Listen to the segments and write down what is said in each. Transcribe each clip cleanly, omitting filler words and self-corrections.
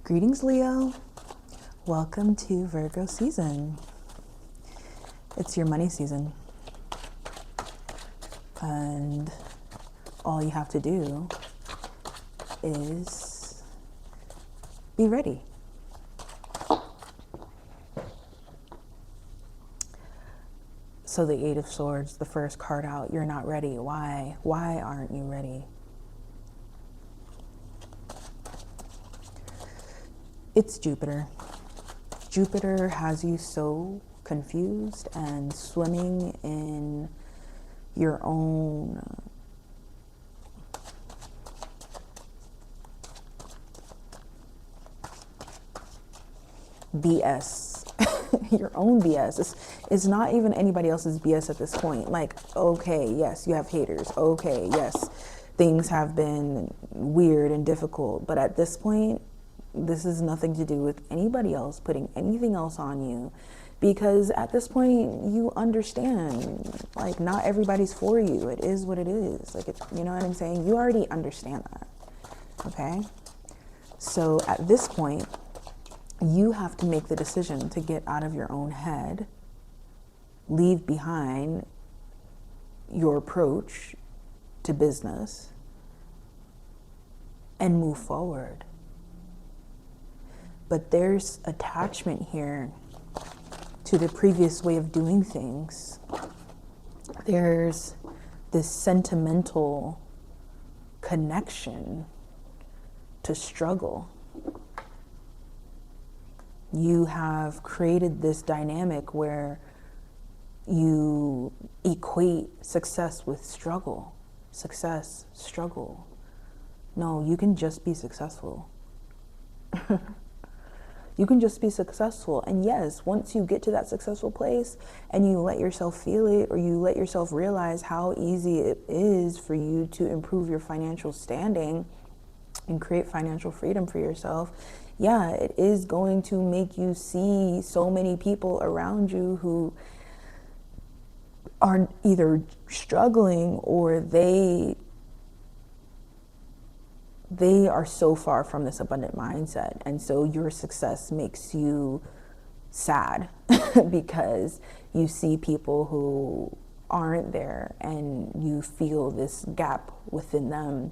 Greetings, Leo. Welcome to Virgo season. It's your money season. And all you have to do is be ready. So the Eight of Swords, the first card out, you're not ready. Why? Why aren't you ready? It's Jupiter. Jupiter has you so confused and swimming in your own BS. Your own BS. It's not even anybody else's BS at this point. Like, okay, yes, you have haters. Okay, yes, things have been weird and difficult. But at this point, this is nothing to do with anybody else putting anything else on you, because at this point you understand, like, not everybody's for you. It is what it is. Like, you know what I'm saying? You already understand that. Okay. So at this point, you have to make the decision to get out of your own head, leave behind your approach to business, and move forward. But there's attachment here to the previous way of doing things. There's this sentimental connection to struggle. You have created this dynamic where you equate success with struggle. Success, struggle. No, you can just be successful. You can just be successful. And yes, once you get to that successful place and you let yourself feel it, or you let yourself realize how easy it is for you to improve your financial standing and create financial freedom for yourself, yeah, it is going to make you see so many people around you who are either struggling or they are so far from this abundant mindset. And so your success makes you sad because you see people who aren't there and you feel this gap within them.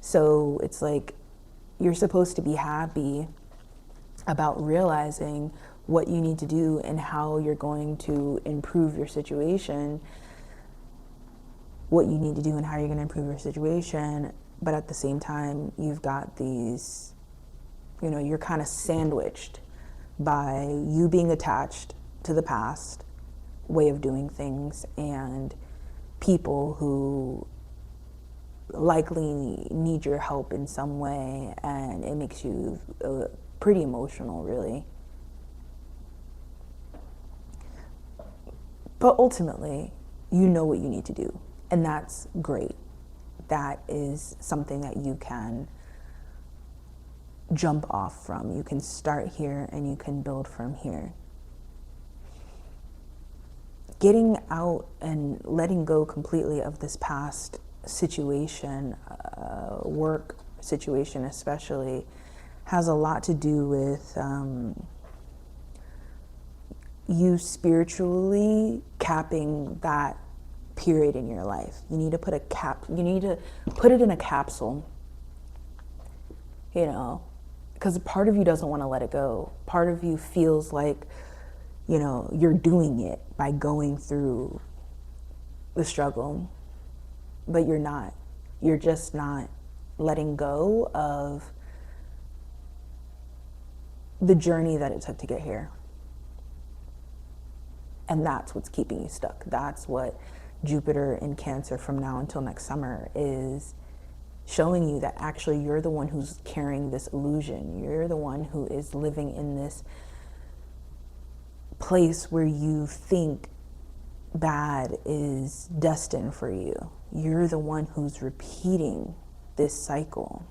So it's like you're supposed to be happy about realizing what you need to do and how you're going to improve your situation, what you need to do and how you're going to improve your situation. But at the same time, you've got these, you're kind of sandwiched by you being attached to the past way of doing things and people who likely need your help in some way, and it makes you pretty emotional, really. But ultimately, you know what you need to do, and that's great. That is something that you can jump off from. You can start here and you can build from here. Getting out and letting go completely of this past situation, work situation especially, has a lot to do with you spiritually capping that period in your life. You need to put it in a capsule, because part of you doesn't want to let it go. Part of you feels like, you're doing it by going through the struggle, but you're not. You're just not letting go of the journey that it took to get here. And that's what's keeping you stuck. That's what Jupiter in Cancer from now until next summer is showing you, that actually you're the one who's carrying this illusion. You're the one who is living in this place where you think bad is destined for you. You're the one who's repeating this cycle.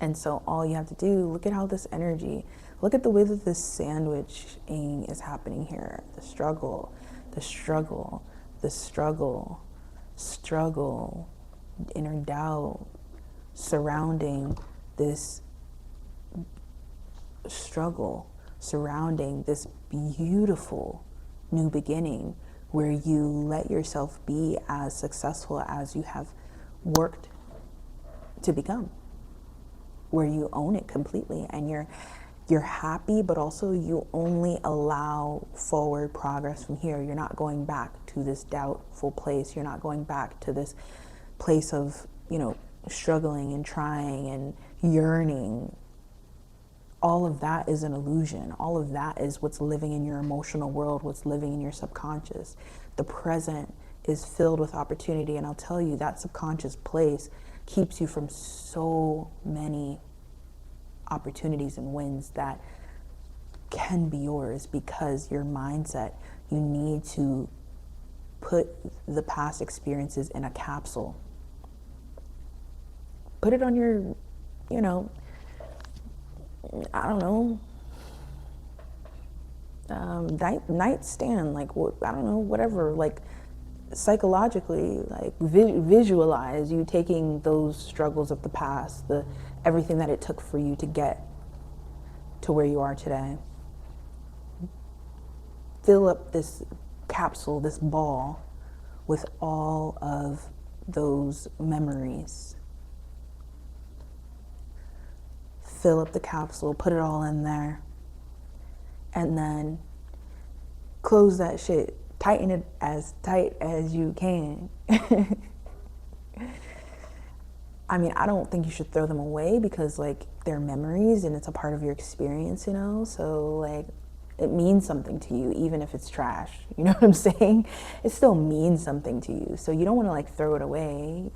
And so all you have to do, look at how this energy, look at the way that this sandwiching is happening here. The struggle, the struggle, the struggle, struggle, inner doubt surrounding this struggle surrounding this beautiful new beginning where you let yourself be as successful as you have worked to become, where you own it completely and you're happy, but also you only allow forward progress from here. You're not going back to this doubtful place. You're not going back to this place of, struggling and trying and yearning. All of that is an illusion. All of that is what's living in your emotional world, what's living in your subconscious. The present is filled with opportunity, and I'll tell you, that subconscious place keeps you from so many opportunities and wins that can be yours, because your mindset, you need to put the past experiences in a capsule. Put it on your, I don't know, nightstand, like, I don't know, whatever, like psychologically, like visualize you taking those struggles of the past, everything that it took for you to get to where you are today. Fill up this capsule, this ball, with all of those memories. Fill up the capsule, put it all in there, and then close that shit. Tighten it as tight as you can. I mean, I don't think you should throw them away, because like they're memories and it's a part of your experience, so like it means something to you, even if it's trash. You know what I'm saying? It still means something to you. So you don't want to like throw it away,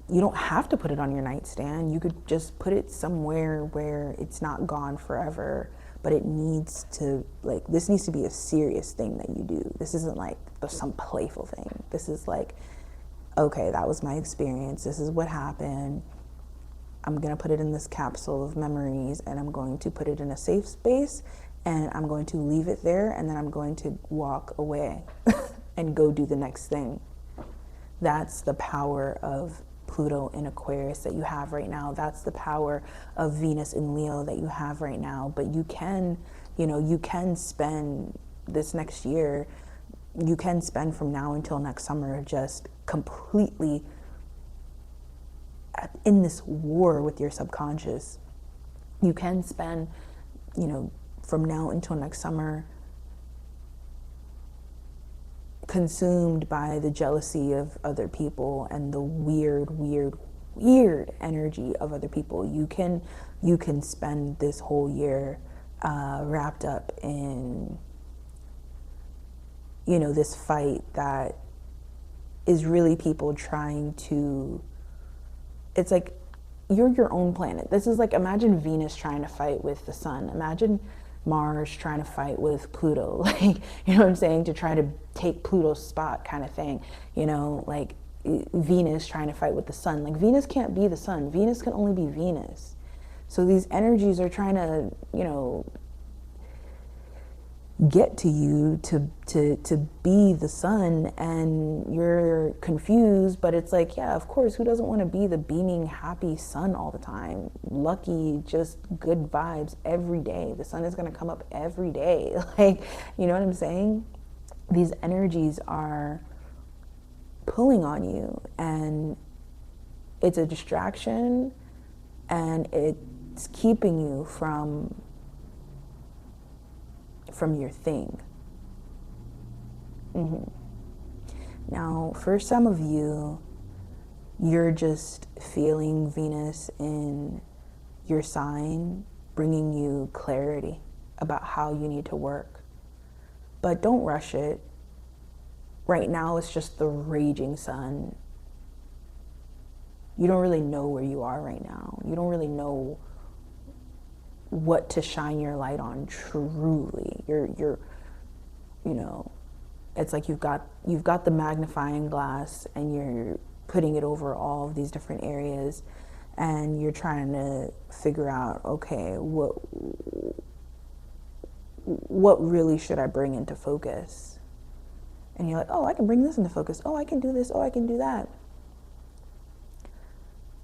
You don't have to put it on your nightstand. You could just put it somewhere where it's not gone forever, but it needs to, like, this needs to be a serious thing that you do. This isn't like some playful thing. This is like, okay, that was my experience. This is what happened. I'm going to put it in this capsule of memories, and I'm going to put it in a safe space, and I'm going to leave it there, and then I'm going to walk away and go do the next thing. That's the power of Pluto in Aquarius that you have right now. That's the power of Venus in Leo that you have right now. But you can, you can spend this next year, you can spend from now until next summer just completely in this war with your subconscious. You can spend, from now until next summer consumed by the jealousy of other people and the weird energy of other people. You can spend this whole year wrapped up in, this fight that is really people trying to, it's like, you're your own planet. This is like, imagine Venus trying to fight with the sun. Imagine Mars trying to fight with Pluto, like, you know what I'm saying, to try to take Pluto's spot kind of thing, like Venus trying to fight with the sun. Like, Venus can't be the sun. Venus can only be Venus. So these energies are trying to, get to you to be the sun, and you're confused, but it's like, yeah, of course, who doesn't want to be the beaming, happy sun all the time? Lucky, just good vibes every day. The sun is going to come up every day. Like, you know what I'm saying? These energies are pulling on you, and it's a distraction, and it's keeping you from your thing. Now, for some of you, you're just feeling Venus in your sign, bringing you clarity about how you need to work. But don't rush it. Right now, it's just the raging sun. You don't really know where you are right now. You don't really know what to shine your light on truly. You're it's like you've got the magnifying glass, and you're putting it over all of these different areas, and you're trying to figure out, okay, what really should I bring into focus? And you're like, oh, I can bring this into focus. Oh, I can do this. Oh, I can do that.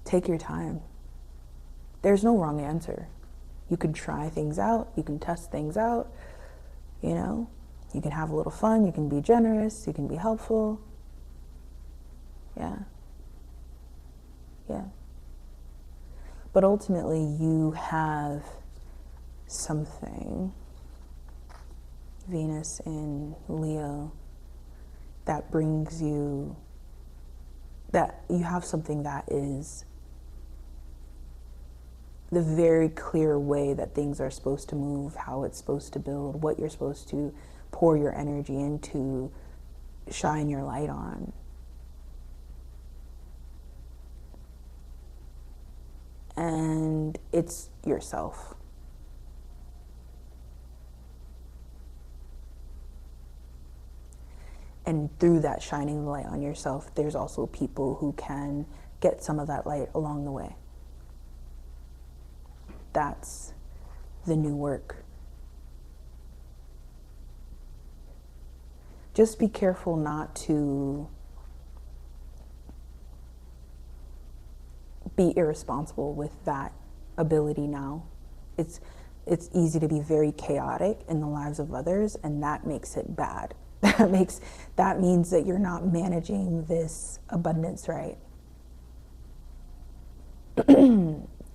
Take your time. There's no wrong answer. You can try things out, you can test things out, you know, you can have a little fun, you can be generous, you can be helpful. Yeah. Yeah. But ultimately, you have something, Venus in Leo, that brings you, that you have something that is the very clear way that things are supposed to move, how it's supposed to build, what you're supposed to pour your energy into, shine your light on. And it's yourself. And through that shining the light on yourself, there's also people who can get some of that light along the way. That's the new work. Just be careful not to be irresponsible with that ability now. It's easy to be very chaotic in the lives of others, and that makes it bad. That means that you're not managing this abundance right.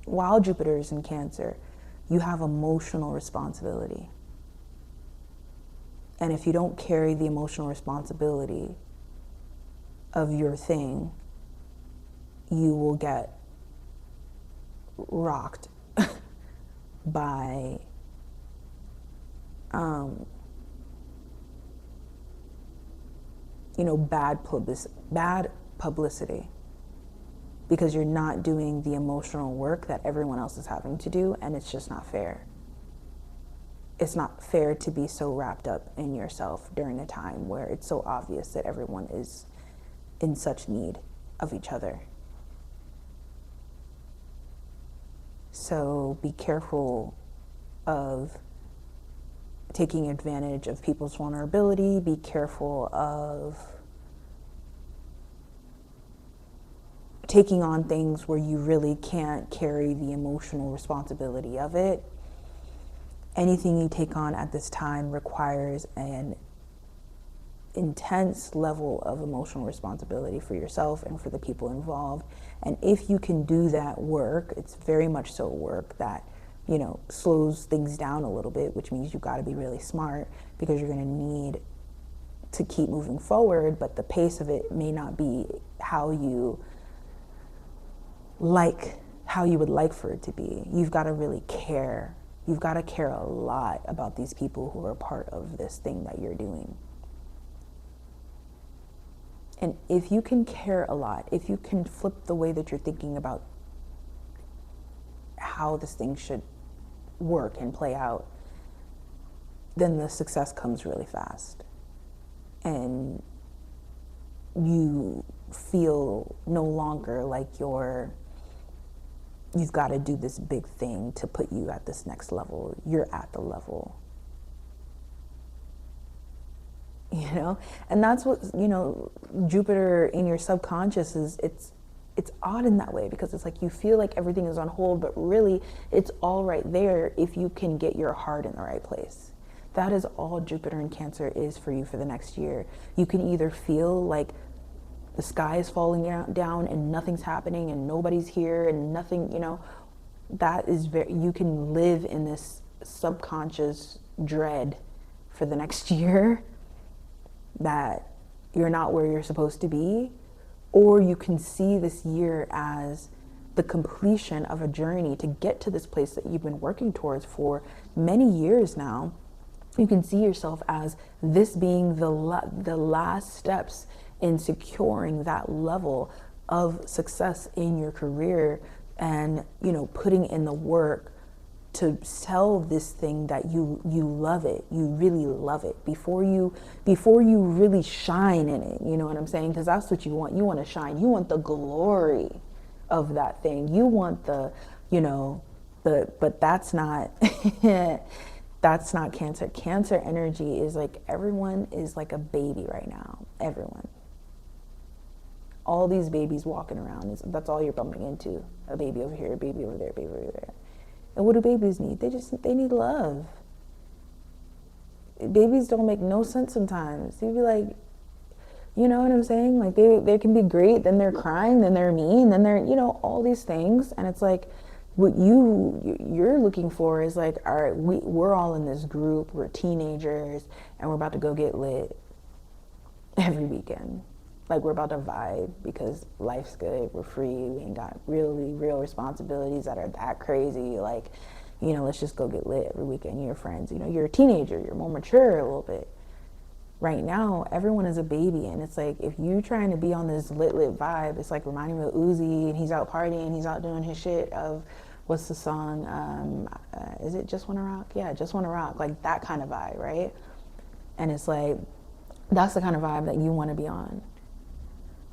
While Jupiter is in Cancer, you have emotional responsibility. And if you don't carry the emotional responsibility of your thing, you will get rocked by bad publicity, because you're not doing the emotional work that everyone else is having to do, and it's just not fair. It's not fair to be so wrapped up in yourself during a time where it's so obvious that everyone is in such need of each other. So be careful of taking advantage of people's vulnerability. Be careful of taking on things where you really can't carry the emotional responsibility of it. Anything you take on at this time requires an intense level of emotional responsibility for yourself and for the people involved. And if you can do that work, it's very much so work that, you know, slows things down a little bit, which means you've got to be really smart, because you're going to need to keep moving forward, but the pace of it may not be how you would like for it to be. You've got to really care. You've got to care a lot about these people who are part of this thing that you're doing. And if you can care a lot, if you can flip the way that you're thinking about how this thing should work and play out, then the success comes really fast. And you feel no longer like you've got to do this big thing to put you at this next level. You're at the level. You know, and that's what, you know, Jupiter in your subconscious is, it's odd in that way, because it's like you feel like everything is on hold, but really it's all right there if you can get your heart in the right place. That is all Jupiter in Cancer is for you for the next year. You can either feel like the sky is falling down and nothing's happening and nobody's here and nothing, you know, that is you can live in this subconscious dread for the next year that you're not where you're supposed to be, or you can see this year as the completion of a journey to get to this place that you've been working towards for many years now. You can see yourself as this being the last steps in securing that level of success in your career, and, you know, putting in the work to sell this thing that you love it, you really love it, before you really shine in it. You know what I'm saying? Because that's what you want. You want to shine. You want the glory of that thing. You want the, you know, but that's not that's not Cancer. Cancer energy is like, everyone is like a baby right now. Everyone. All these babies walking around, that's all you're bumping into. A baby over here, a baby over there, a baby over there. And what do babies need? They need love. Babies don't make no sense sometimes. You'd be like, you know what I'm saying? Like they can be great, then they're crying, then they're mean, then they're, you know, all these things. And it's like, what you're looking for is like, all right, we're all in this group, we're teenagers, and we're about to go get lit every weekend. Like, we're about to vibe because life's good, we're free, we ain't got really real responsibilities that are that crazy. Like, you know, let's just go get lit every weekend. You're friends, you know, you're a teenager, you're more mature a little bit. Right now, everyone is a baby, and it's like, if you trying to be on this lit vibe, it's like reminding me of Uzi, and he's out partying, he's out doing his shit of, what's the song, is it Just Wanna Rock? Yeah, Just Wanna Rock, like that kind of vibe, right? And it's like, that's the kind of vibe that you want to be on.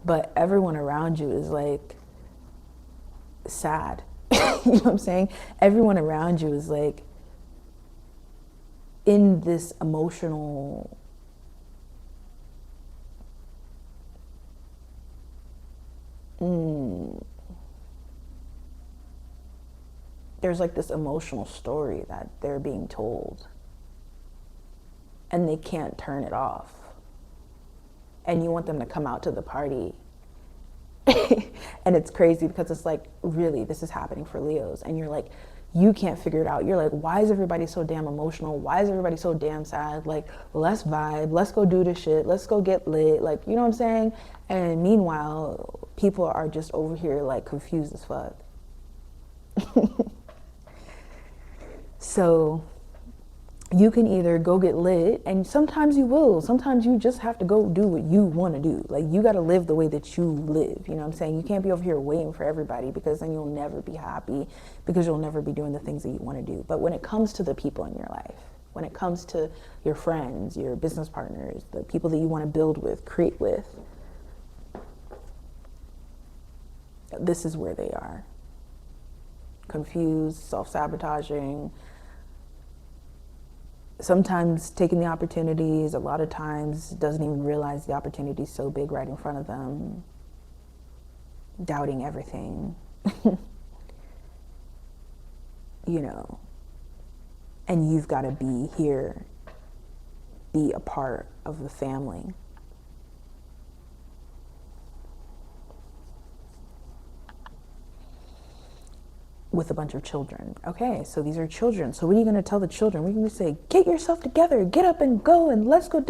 But everyone around you is like sad. You know what I'm saying? Everyone around you is like in this emotional there's like this emotional story that they're being told, and they can't turn it off. And you want them to come out to the party. And it's crazy because it's like, really, this is happening for Leos. And you're like, you can't figure it out. You're like, why is everybody so damn emotional? Why is everybody so damn sad? Like, let's vibe, let's go do this shit, let's go get lit. Like, you know what I'm saying? And meanwhile, people are just over here like confused as fuck. So you can either go get lit, and sometimes you will. Sometimes you just have to go do what you want to do. Like, you got to live the way that you live. You know what I'm saying? You can't be over here waiting for everybody, because then you'll never be happy, because you'll never be doing the things that you want to do. But when it comes to the people in your life, when it comes to your friends, your business partners, the people that you want to build with, create with, this is where they are. Confused, self-sabotaging, sometimes taking the opportunities, a lot of times doesn't even realize the opportunity is so big right in front of them, doubting everything, you know, and you've got to be here, be a part of the family. With a bunch of children. Okay, so these are children. So what are you going to tell the children? We're going to say, get yourself together, get up and go, and let's go. You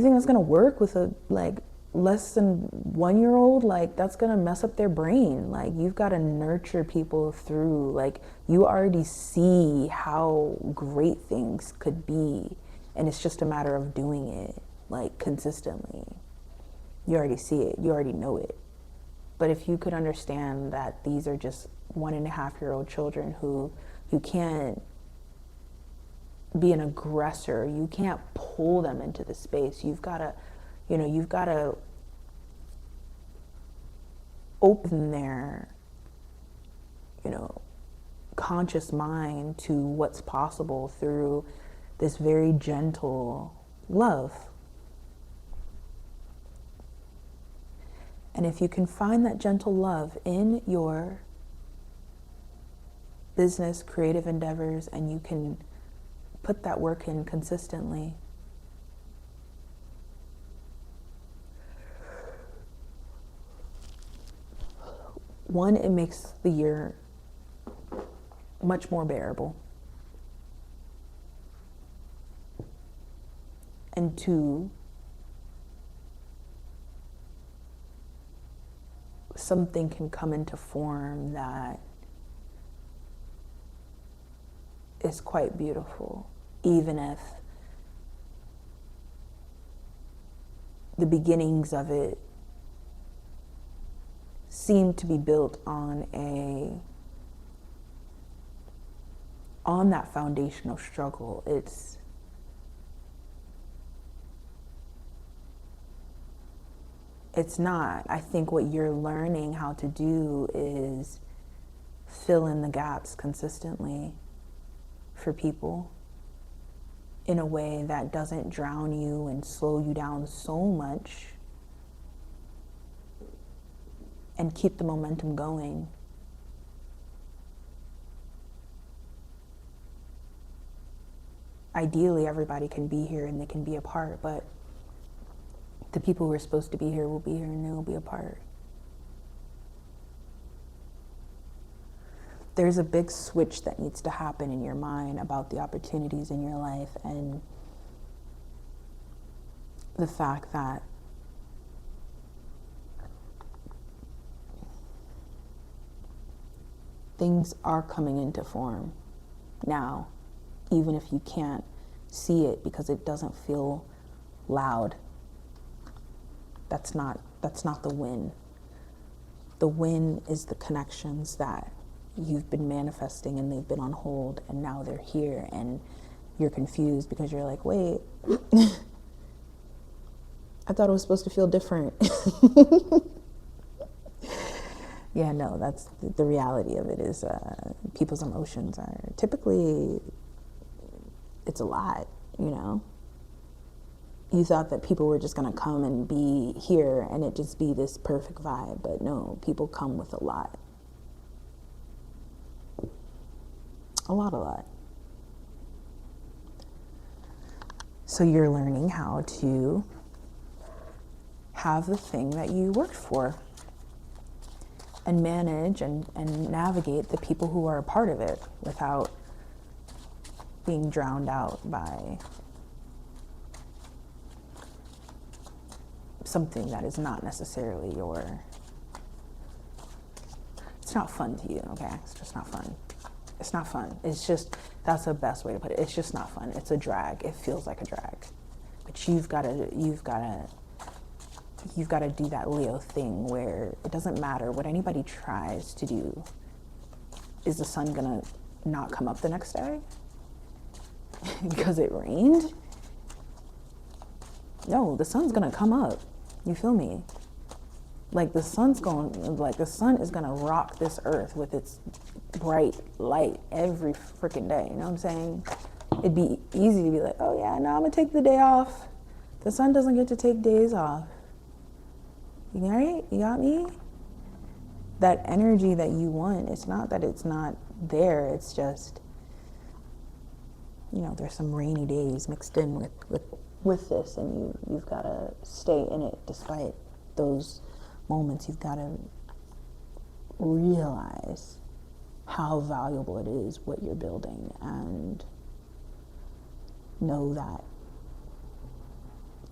think that's going to work with a like less than 1-year-old? Like, that's going to mess up their brain. Like, you've got to nurture people through, like, you already see how great things could be, and it's just a matter of doing it, like, consistently. You already see it, you already know it. But if you could understand that these are just 1.5-year-old children who you can't be an aggressor, you can't pull them into the space. You've got to, you know, you've got to open their, you know, conscious mind to what's possible through this very gentle love. And if you can find that gentle love in your business, creative endeavors, and you can put that work in consistently, one, it makes the year much more bearable. And two, something can come into form that is quite beautiful, even if the beginnings of it seem to be built on that foundational struggle. It's not. I think what you're learning how to do is fill in the gaps consistently for people in a way that doesn't drown you and slow you down so much, and keep the momentum going. ideally everybody can be here and they can be apart, but the people who are supposed to be here will be here and they will be apart. There's a big switch that needs to happen in your mind about the opportunities in your life, and the fact that things are coming into form now, even if you can't see it because it doesn't feel loud. That's not the win. The win is the connections that you've been manifesting and they've been on hold, and now they're here and you're confused because you're like, wait, I thought it was supposed to feel different. Yeah, no, that's the reality of it is people's emotions are typically, it's a lot, you know. You thought that people were just going to come and be here and it just be this perfect vibe, but no, people come with a lot. A lot. So you're learning how to have the thing that you worked for and manage and navigate the people who are a part of it without being drowned out by something that is not necessarily it's not fun to you, okay? It's just not fun. It's not fun. It's just, that's the best way to put it. It's just not fun. It's a drag. It feels like a drag. But you've got to do that Leo thing where it doesn't matter what anybody tries to do. Is the sun gonna not come up the next day because it rained? No, the sun's gonna come up. You feel me? Like the sun is gonna rock this earth with its bright light every freaking day. You know what I'm saying? It'd be easy to be like, oh yeah, no, I'm gonna take the day off. The sun doesn't get to take days off. You right? You got me? That energy that you want, it's not that it's not there. It's just, you know, there's some rainy days mixed in with this, and you've got to stay in it despite those moments. You've got to realize how valuable it is what you're building, and know that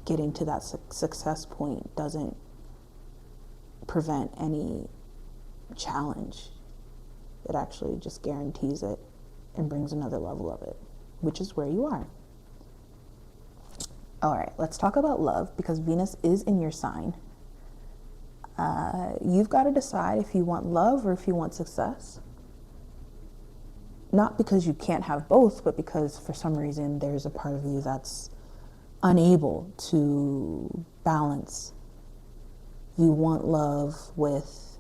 getting to that success point doesn't prevent any challenge. It actually just guarantees it and brings another level of it, which is where you are. All right, let's talk about love, because Venus is in your sign. You've got to decide if you want love or if you want success. Not because you can't have both, but because for some reason there's a part of you that's unable to balance. You want love with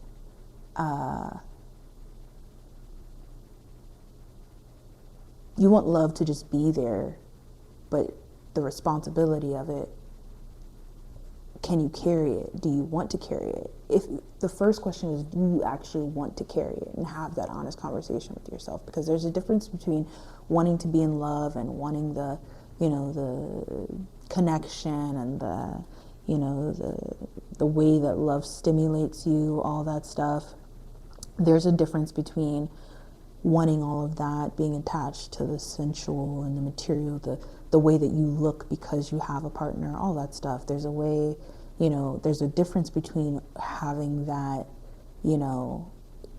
you want love to just be there, but the responsibility of it, can you carry it? Do you want to carry it? If the first question is, do you actually want to carry it, and have that honest conversation with yourself? Because there's a difference between wanting to be in love and wanting the, you know, the connection and the, you know, the way that love stimulates you, all that stuff. There's a difference between wanting all of that, being attached to the sensual and the material, the way that you look because you have a partner, all that stuff. There's a way, you know, there's a difference between having that, you know,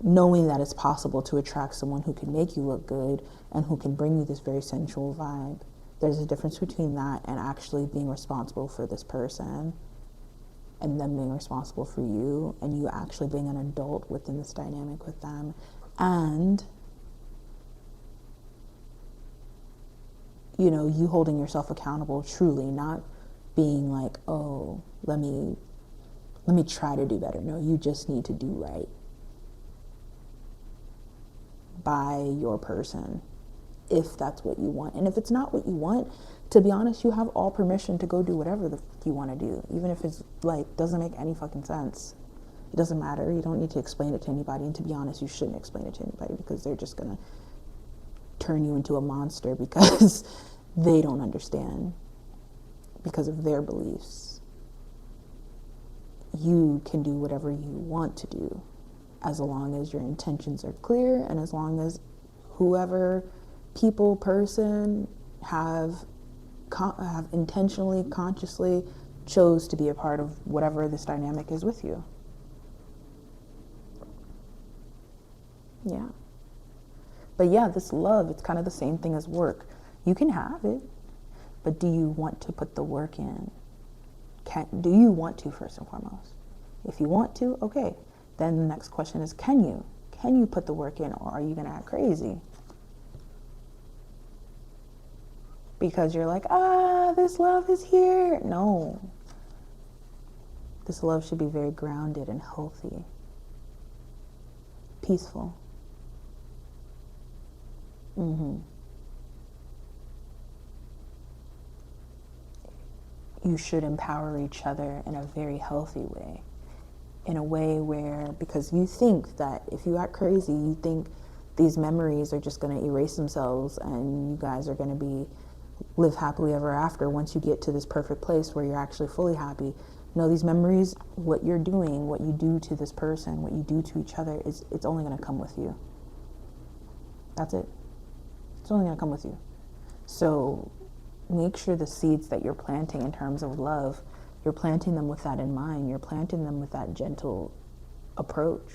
knowing that it's possible to attract someone who can make you look good and who can bring you this very sensual vibe. There's a difference between that and actually being responsible for this person, and them being responsible for you, and you actually being an adult within this dynamic with them, and, you know, you holding yourself accountable truly, not being like, oh, let me try to do better. No, you just need to do right by your person, if that's what you want. And if it's not what you want, to be honest, you have all permission to go do whatever you want to do, even if it's like doesn't make any fucking sense. It doesn't matter. You don't need to explain it to anybody. And to be honest, you shouldn't explain it to anybody, because they're just gonna turn you into a monster because they don't understand because of their beliefs. You can do whatever you want to do as long as your intentions are clear, and as long as whoever person have intentionally, consciously chose to be a part of whatever this dynamic is with you. Yeah. But yeah, this love, it's kind of the same thing as work. You can have it, but do you want to put the work in? Do you want to, first and foremost? If you want to, okay. Then the next question is, can you? Can you put the work in, or are you going to act crazy? Because you're like, this love is here. No. This love should be very grounded and healthy, peaceful. You should empower each other in a very healthy way, in a way where, because you think that if you act crazy, you think these memories are just going to erase themselves and you guys are going to live happily ever after once you get to this perfect place where you're actually fully happy. No, these memories, what you're doing, what you do to this person, what you do to each other, it's only going to come with you. That's it. It's only going to come with you. So make sure the seeds that you're planting in terms of love, you're planting them with that in mind. You're planting them with that gentle approach,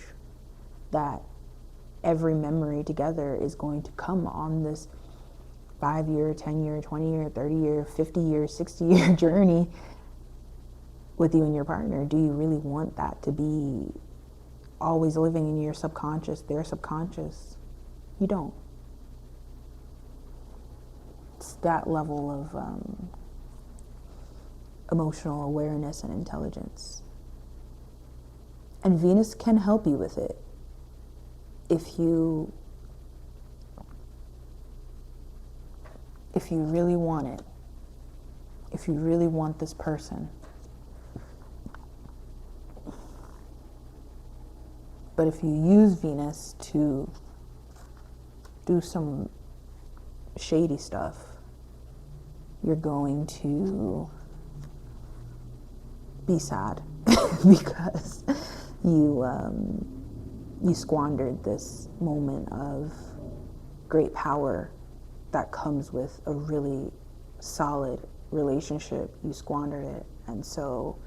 that every memory together is going to come on this 5-year, 10-year, 20-year, 30-year, 50-year, 60-year journey with you and your partner. Do you really want that to be always living in your subconscious, their subconscious? You don't. It's that level of emotional awareness and intelligence. And Venus can help you with it if you really want it, if you really want this person. But if you use Venus to do some shady stuff, you're going to be sad because you squandered this moment of great power that comes with a really solid relationship. You squandered it, and so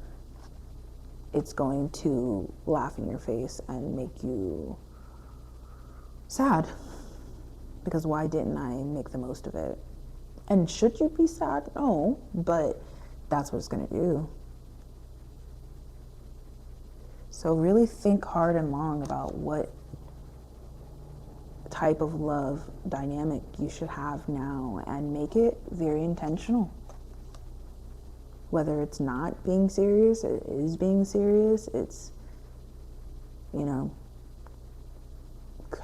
it's going to laugh in your face and make you sad, because why didn't I make the most of it? And should you be sad? No, but that's what it's going to do. So really think hard and long about what type of love dynamic you should have now, and make it very intentional. Whether it's not being serious, it is being serious. It's,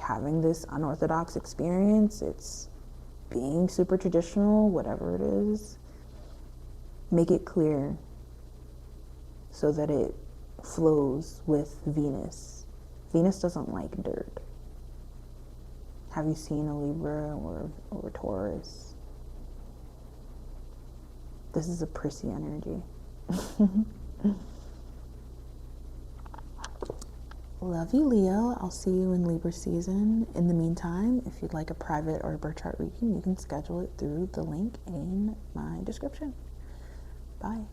having this unorthodox experience. It's being super traditional, whatever it is. Make it clear so that it flows with Venus. Venus doesn't like dirt. Have you seen a Libra or Taurus? This is a prissy energy. Love you, Leo. I'll see you in Libra season. In the meantime, if you'd like a private or a birth chart reading, you can schedule it through the link in my description. Bye.